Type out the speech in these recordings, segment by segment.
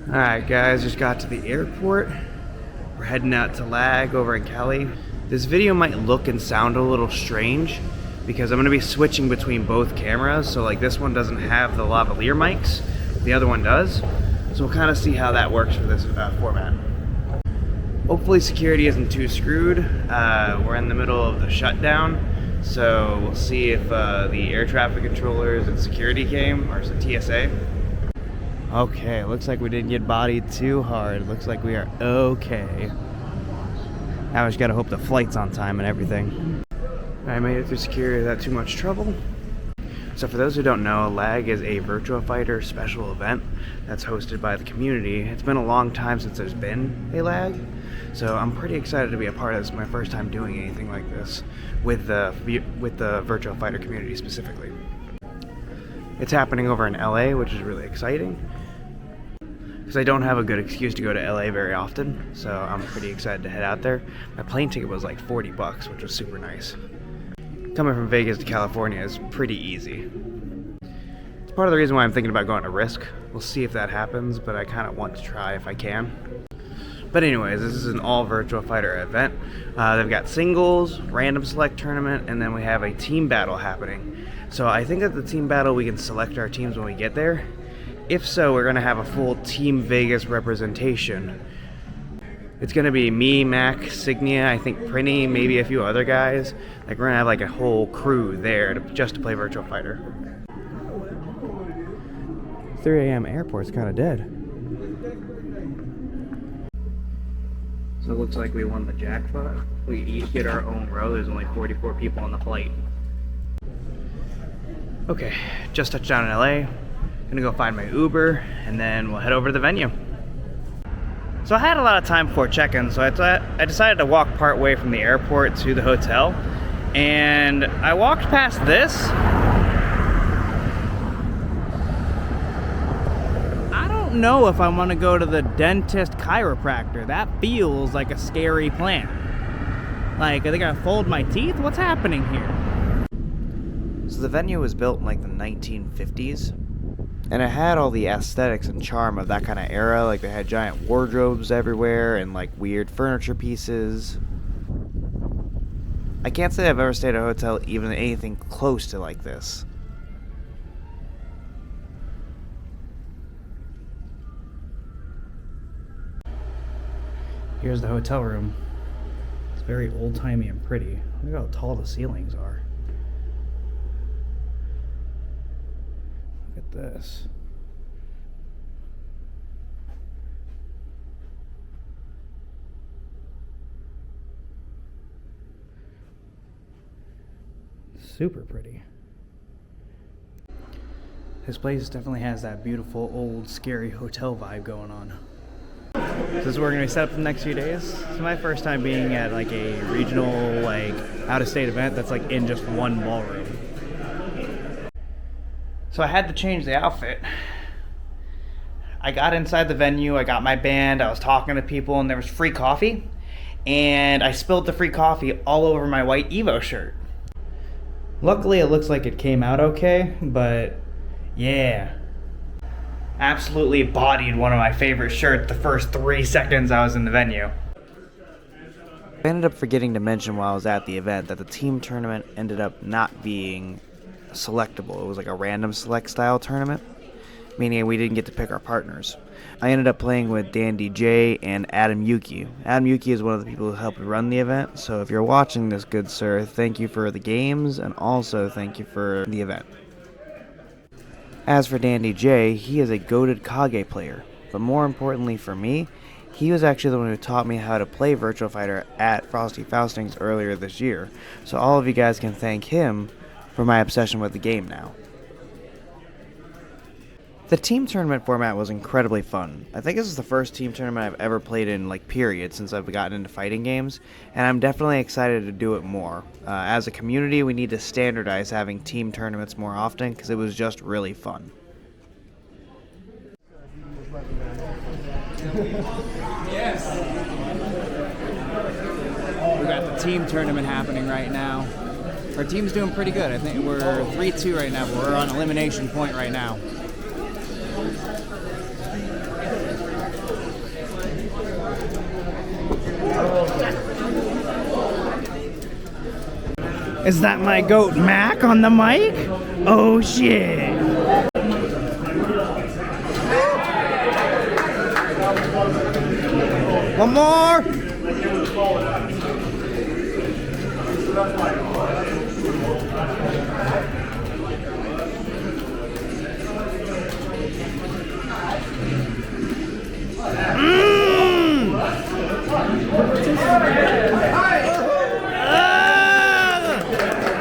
Alright guys, just got to the airport. We're heading out to Lag over in Cali. This video might look and sound a little strange because I'm going to be switching between both cameras. So like this one doesn't have the lavalier mics, the other one does. So we'll kind of see how that works for this format. Hopefully security isn't too screwed. We're in the middle of the shutdown. So we'll see if the air traffic controllers and security came, or TSA. Okay, looks like we didn't get bodied too hard. Looks like we are okay. Now we just gotta hope the flight's on time and everything. I made it through security without too much trouble. So for those who don't know, Lag is a Virtua Fighter special event that's hosted by the community. It's been a long time since there's been a Lag, so I'm pretty excited to be a part of this. It's my first time doing anything like this with the Virtua Fighter community specifically. It's happening over in LA, which is really exciting, because I don't have a good excuse to go to LA very often, so I'm pretty excited to head out there. My plane ticket was like 40 bucks, which was super nice. Coming from Vegas to California is pretty easy. It's part of the reason why I'm thinking about going to Risk. We'll see if that happens, but I kind of want to try if I can. But anyways, this is an all Virtua Fighter event. They've got singles, random select tournament, and then we have a team battle happening. So I think that the team battle, we can select our teams when we get there. If so, we're gonna have a full Team Vegas representation. It's gonna be me, Mac, Signia, I think Prinny, maybe a few other guys. Like we're gonna have like a whole crew there just to play Virtua Fighter. 3 a.m. airport's kind of dead. So it looks like we won the jackpot. We each get our own row. There's only 44 people on the flight. Okay, just touched down in LA. Gonna go find my Uber, and then we'll head over to the venue. So I had a lot of time before check-in, so I decided to walk part way from the airport to the hotel. And I walked past this. I don't know if I want to go to the dentist chiropractor. That feels like a scary plan. Like, are they gonna fold my teeth? What's happening here? So the venue was built in like the 1950s. And it had all the aesthetics and charm of that kind of era. Like they had giant wardrobes everywhere and like weird furniture pieces. I can't say I've ever stayed at a hotel even anything close to like this. Here's the hotel room. It's very old-timey and pretty. Look how tall the ceilings are. Look at this. Super pretty. This place definitely has that beautiful old scary hotel vibe going on. So this is where we're going to be set up for the next few days. It's my first time being at like a regional, like out-of-state event that's like in just one ballroom. So I had to change the outfit. I got inside the venue, I got my band, I was talking to people, and there was free coffee. And I spilled the free coffee all over my white Evo shirt. Luckily, it looks like it came out okay, but yeah. Absolutely bodied one of my favorite shirts the first 3 seconds I was in the venue. I ended up forgetting to mention while I was at the event that the team tournament ended up not being selectable. It was like a random select style tournament, meaning we didn't get to pick our partners. I ended up playing with Dandy J and Adam Yuki. Adam Yuki is one of the people who helped run the event, so if you're watching this, good sir, thank you for the games and also thank you for the event. As for Dandy J, he is a goated Kage player, but more importantly for me, he was actually the one who taught me how to play Virtua Fighter at Frosty Faustings earlier this year, so all of you guys can thank him for my obsession with the game now. The team tournament format was incredibly fun. I think this is the first team tournament I've ever played in, like, period, since I've gotten into fighting games, and I'm definitely excited to do it more. As a community, we need to standardize having team tournaments more often, because it was just really fun. Yes! We got the team tournament happening right now. Our team's doing pretty good. I think we're 3-2 right now, but we're on elimination point right now. Is that my goat Mac on the mic? Oh shit. One more.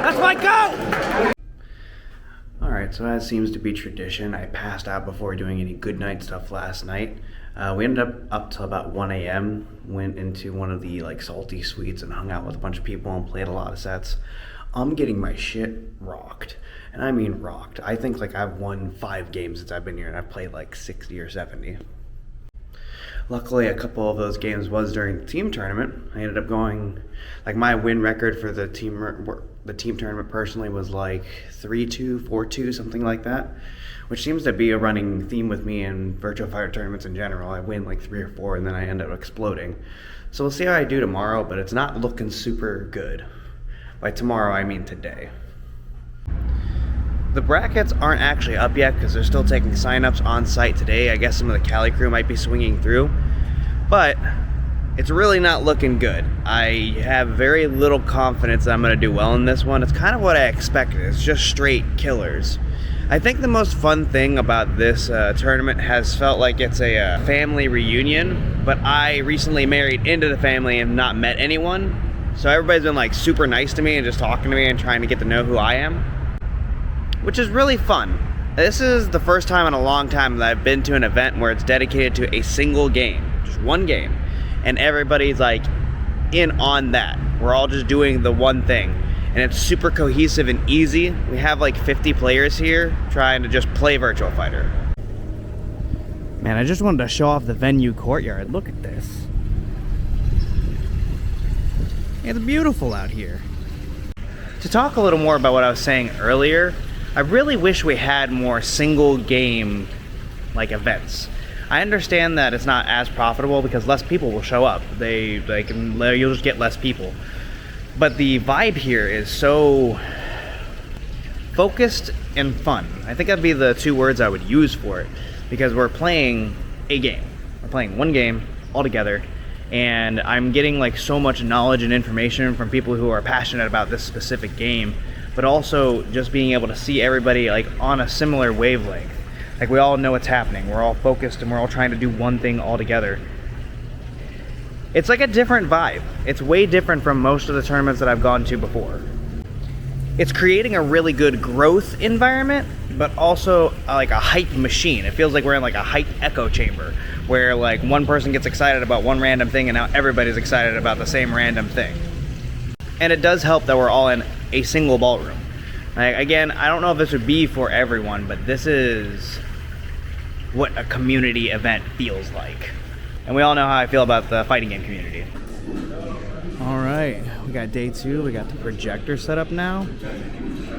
That's my goat! Alright, so as seems to be tradition, I passed out before doing any good night stuff last night. We ended up till about 1 a.m. Went into one of the like salty suites and hung out with a bunch of people and played a lot of sets. I'm getting my shit rocked. And I mean rocked. I think like I've won 5 games since I've been here and I've played like 60 or 70. Luckily, a couple of those games was during the team tournament. I ended up going, like my win record for the team tournament personally was like 3-2, 4-2, something like that, which seems to be a running theme with me in Virtua Fighter tournaments in general. I win like 3 or 4 and then I end up exploding. So we'll see how I do tomorrow, but it's not looking super good. By tomorrow, I mean today. The brackets aren't actually up yet because they're still taking signups on site today. I guess some of the Cali crew might be swinging through, but it's really not looking good. I have very little confidence that I'm going to do well in this one. It's kind of what I expected. It's just straight killers. I think the most fun thing about this tournament has felt like it's a family reunion, but I recently married into the family and not met anyone. So everybody's been like super nice to me and just talking to me and trying to get to know who I am, which is really fun. This is the first time in a long time that I've been to an event where it's dedicated to a single game, just one game, and everybody's like in on that. We're all just doing the one thing, and it's super cohesive and easy. We have like 50 players here trying to just play Virtua Fighter. Man, I just wanted to show off the venue courtyard. Look at this. It's beautiful out here. To talk a little more about what I was saying earlier, I really wish we had more single game like events. I understand that it's not as profitable because less people will show up. You'll just get less people. But the vibe here is so focused and fun. I think that'd be the 2 words I would use for it, because we're playing a game. We're playing one game all together, and I'm getting like so much knowledge and information from people who are passionate about this specific game, but also just being able to see everybody like on a similar wavelength. Like we all know what's happening. We're all focused and we're all trying to do one thing all together. It's like a different vibe. It's way different from most of the tournaments that I've gone to before. It's creating a really good growth environment, but also like a hype machine. It feels like we're in like a hype echo chamber where like one person gets excited about one random thing and now everybody's excited about the same random thing. And it does help that we're all in a single ballroom. Like, again, I don't know if this would be for everyone, but this is what a community event feels like. And we all know how I feel about the fighting game community. All right, we got day 2. We got the projector set up now.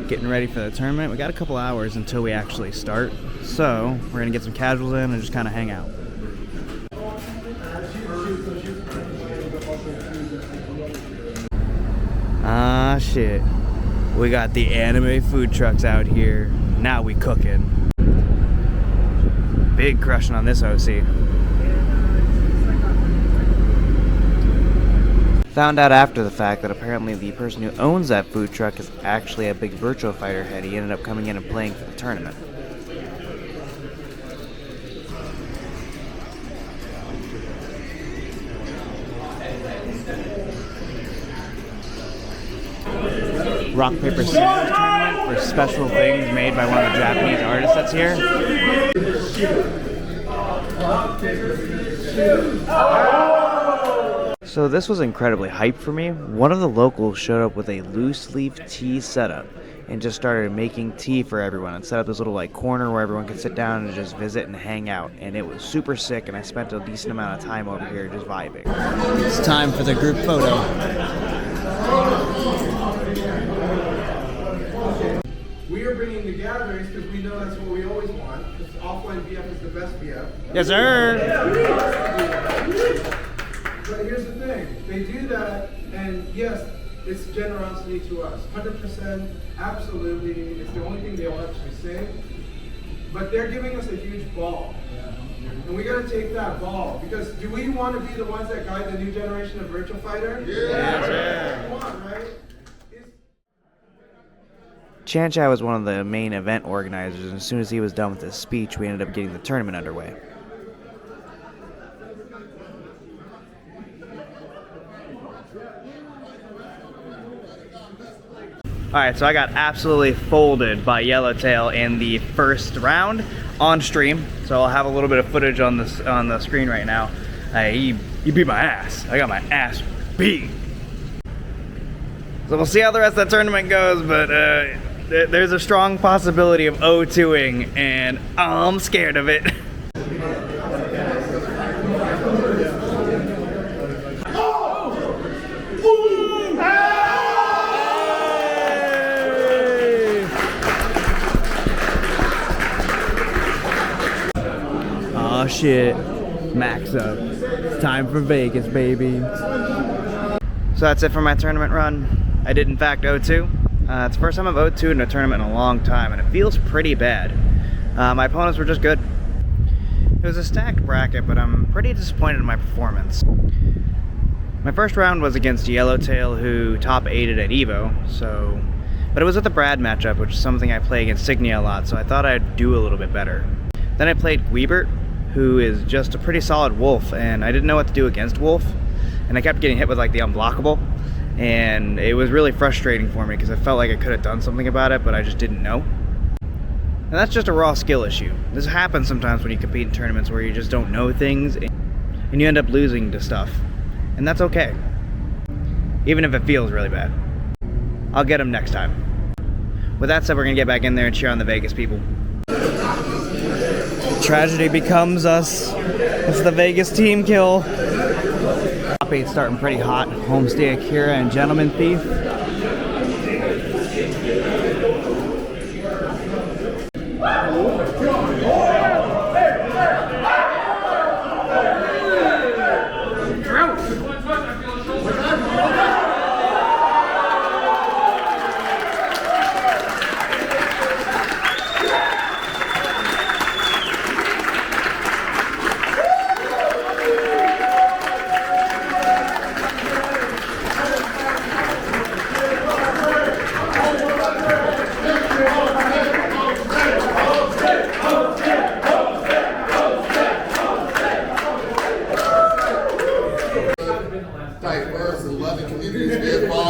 Getting ready for the tournament. We got a couple hours until we actually start. So we're gonna get some casuals in and just kind of hang out. Ah, shit. We got the anime food trucks out here. Now we cooking. Big crushing on this OC. Found out after the fact that apparently the person who owns that food truck is actually a big Virtua Fighter head. He ended up coming in and playing for the tournament. Rock, paper, scissors tournament for special things made by one of the Japanese artists that's here. So this was incredibly hype for me. One of the locals showed up with a loose leaf tea setup and just started making tea for everyone and set up this little like corner where everyone could sit down and just visit and hang out. And it was super sick, and I spent a decent amount of time over here just vibing. It's time for the group photo. We are bringing the gatherings because we know that's what we always want. Because offline VF is the best VF. Yes, sir. But here's the thing. They do that, and yes, It's generosity to us. 100%, absolutely. It's the only thing they'll actually say. But they're giving us a huge ball. And we got to take that ball. Because do we want to be the ones that guide the new generation of Virtua Fighter? Yeah. Come on, right? Chan Chai was one of the main event organizers, and as soon as he was done with his speech, we ended up getting the tournament underway. Alright, so I got absolutely folded by Yellowtail in the first round on stream. So I'll have a little bit of footage on the screen right now. He beat my ass. I got my ass beat. So we'll see how the rest of the tournament goes, but there's a strong possibility of 0-2ing, and I'm scared of it. Oh shit, max up. It's time for Vegas, baby. So that's it for my tournament run. I did in fact 0-2. It's the first time I've 0-2 in a tournament in a long time, and it feels pretty bad. My opponents were just good. It was a stacked bracket, but I'm pretty disappointed in my performance. My first round was against Yellowtail, who top 8'd at EVO, but it was with the Brad matchup, which is something I play against Signia a lot, so I thought I'd do a little bit better. Then I played Guibert, who is just a pretty solid Wolf, and I didn't know what to do against Wolf, and I kept getting hit with like the unblockable, and it was really frustrating for me because I felt like I could have done something about it, but I just didn't know. And that's just a raw skill issue. This happens sometimes when you compete in tournaments where you just don't know things, and you end up losing to stuff, and that's okay, even if it feels really bad. I'll get them next time. With that said, we're gonna get back in there and cheer on the Vegas people. Tragedy becomes us. It's the Vegas team kill. Top 8 starting pretty hot. Homestay Akira and Gentleman Thief. Diverse and loving communities, and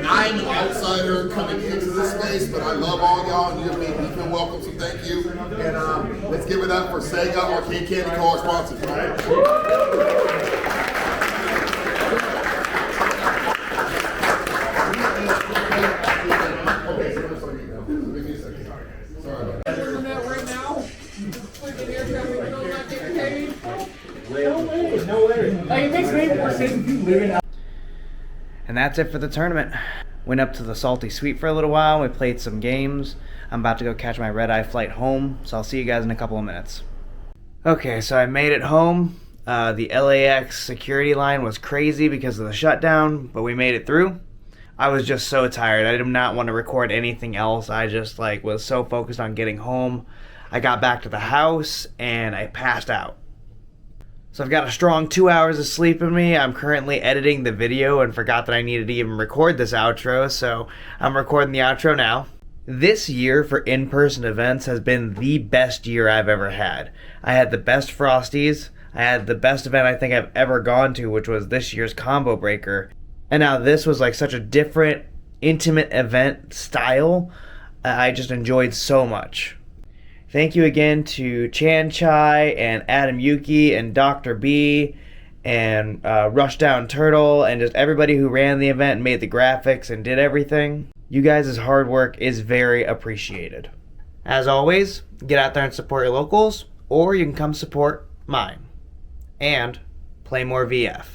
I'm an outsider coming into this space, but I love all y'all, and you've made me feel welcome, so thank you. And let's give it up for Sega Arcade Candy Co. sponsors. And that's it for the tournament. Went up to the Salty Suite for a little while. We played some games. I'm about to go catch my red-eye flight home, so I'll see you guys in a couple of minutes. Okay, so I made it home. The LAX security line was crazy because of the shutdown, but we made it through. I was just so tired. I did not want to record anything else. I just was so focused on getting home. I got back to the house and I passed out. So I've got a strong 2 hours of sleep in me. I'm currently editing the video and forgot that I needed to even record this outro, so I'm recording the outro now. This year for in-person events has been the best year I've ever had. I had the best Frosties. I had the best event I think I've ever gone to, which was this year's Combo Breaker. And now this was like such a different, intimate event style. I just enjoyed so much. Thank you again to Chan Chai and Adam Yuki and Dr. B and Rushdown Turtle and just everybody who ran the event and made the graphics and did everything. You guys' hard work is very appreciated. As always, get out there and support your locals, or you can come support mine. And play more VF.